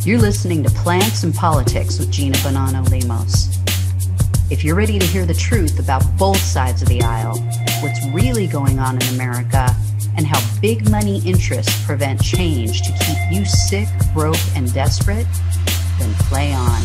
You're listening to Plants and Politics with Gina Bonanno Lemos. If you're ready to hear the truth about both sides of the aisle, what's really going on in America, and how big money interests prevent change to keep you sick, broke, and desperate, then play on.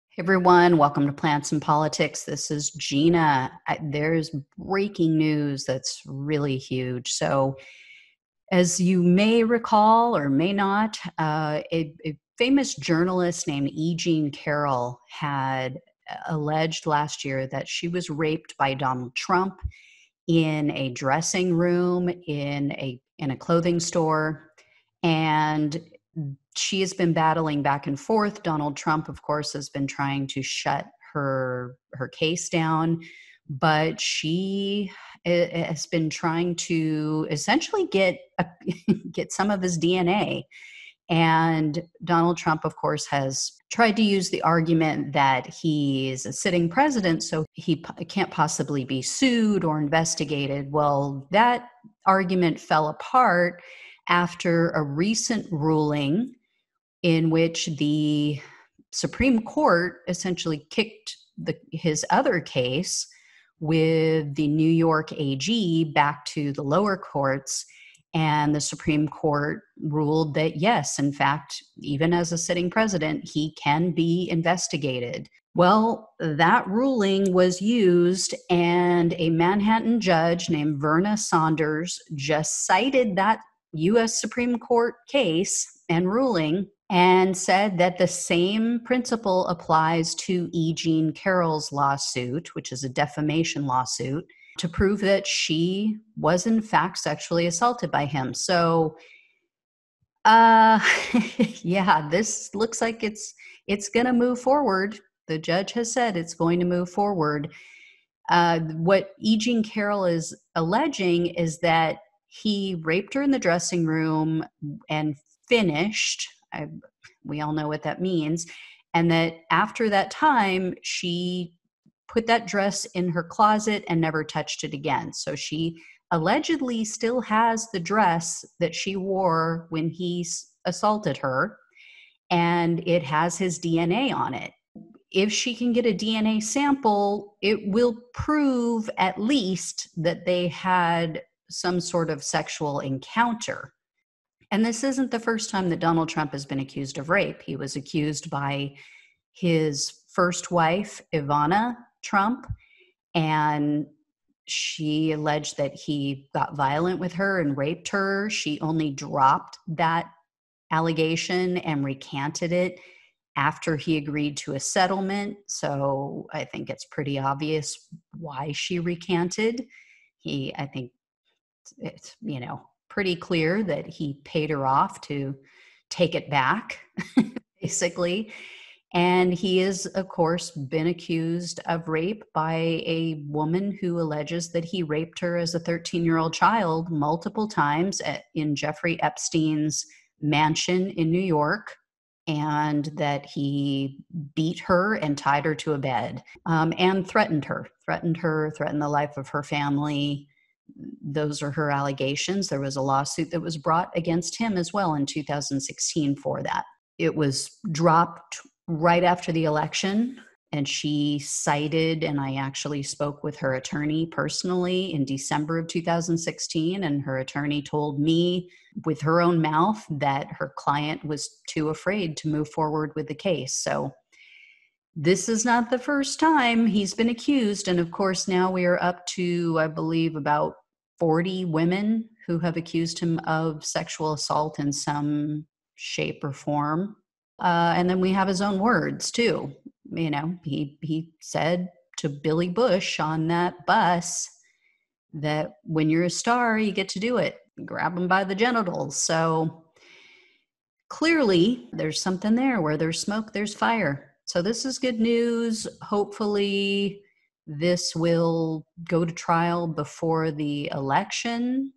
Hey everyone, welcome to Plants and Politics. This is Gina. There's breaking news that's really huge. So, as you may recall or may not, a famous journalist named Carroll had alleged last year that she was raped by Donald Trump in a dressing room in a clothing store, and she has been battling back and forth. Donald Trump, of course, has been trying to shut her case down, but she has been trying to essentially get some of his DNA. And Donald Trump, of course, has tried to use the argument that he's a sitting president, so he can't possibly be sued or investigated. Well, that argument fell apart after a recent ruling in which the Supreme Court essentially kicked his other case with the New York AG back to the lower courts. And the Supreme Court ruled that, yes, in fact, even as a sitting president, he can be investigated. Well, that ruling was used, and a Manhattan judge named Verna Saunders just cited that U.S. Supreme Court case and ruling and said that the same principle applies to Jean Carroll's lawsuit, which is a defamation lawsuit, to prove that she was in fact sexually assaulted by him. So, yeah, this looks like it's going to move forward. The judge has said it's going to move forward. What Jean Carroll is alleging is that he raped her in the dressing room and finished. We all know what that means. And that after that time, she put that dress in her closet and never touched it again. So she allegedly still has the dress that she wore when he assaulted her, and it has his DNA on it. If she can get a DNA sample, it will prove at least that they had some sort of sexual encounter. And this isn't the first time that Donald Trump has been accused of rape. He was accused by his first wife, Ivana Trump, and she alleged that he got violent with her and raped her. She only dropped that allegation and recanted it after he agreed to a settlement. So I think it's pretty obvious why she recanted. I think it's, pretty clear that he paid her off to take it back, basically. And he has, of course, been accused of rape by a woman who alleges that he raped her as a 13-year-old child multiple times in Jeffrey Epstein's mansion in New York, and that he beat her and tied her to a bed, and threatened the life of her family. Those are her allegations. There was a lawsuit that was brought against him as well in 2016 for that. It was dropped right after the election, and she cited, and I actually spoke with her attorney personally in December of 2016, and her attorney told me with her own mouth that her client was too afraid to move forward with the case. So this is not the first time he's been accused. And of course, now we are up to, I believe, about 40 women who have accused him of sexual assault in some shape or form. And then we have his own words, too. He said to Billy Bush on that bus that when you're a star, you get to do it. Grab them by the genitals. So clearly, there's something there. Where there's smoke, there's fire. So this is good news. Hopefully, this will go to trial before the election.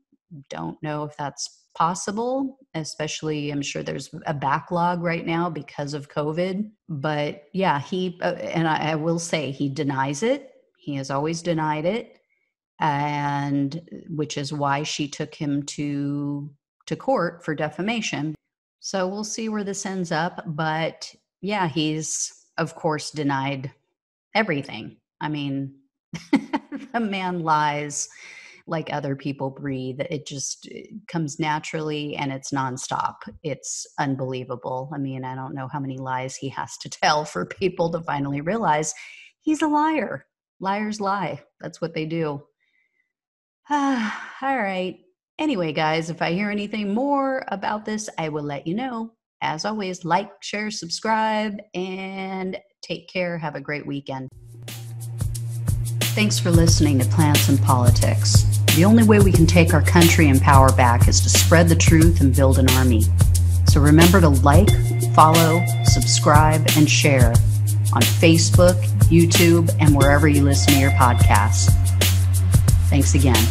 Don't know if that's possible, especially I'm sure there's a backlog right now because of COVID. But yeah, and I will say he denies it. He has always denied it. And which is why she took him to court for defamation. So we'll see where this ends up. But yeah, he's of course denied everything. I mean, the man lies like other people breathe. It comes naturally and it's nonstop. It's unbelievable. I mean, I don't know how many lies he has to tell for people to finally realize he's a liar. Liars lie. That's what they do. All right. Anyway, guys, if I hear anything more about this, I will let you know. As always, like, share, subscribe, and take care. Have a great weekend. Thanks for listening to Plants and Politics. The only way we can take our country and power back is to spread the truth and build an army. So remember to like, follow, subscribe, and share on Facebook, YouTube, and wherever you listen to your podcasts. Thanks again.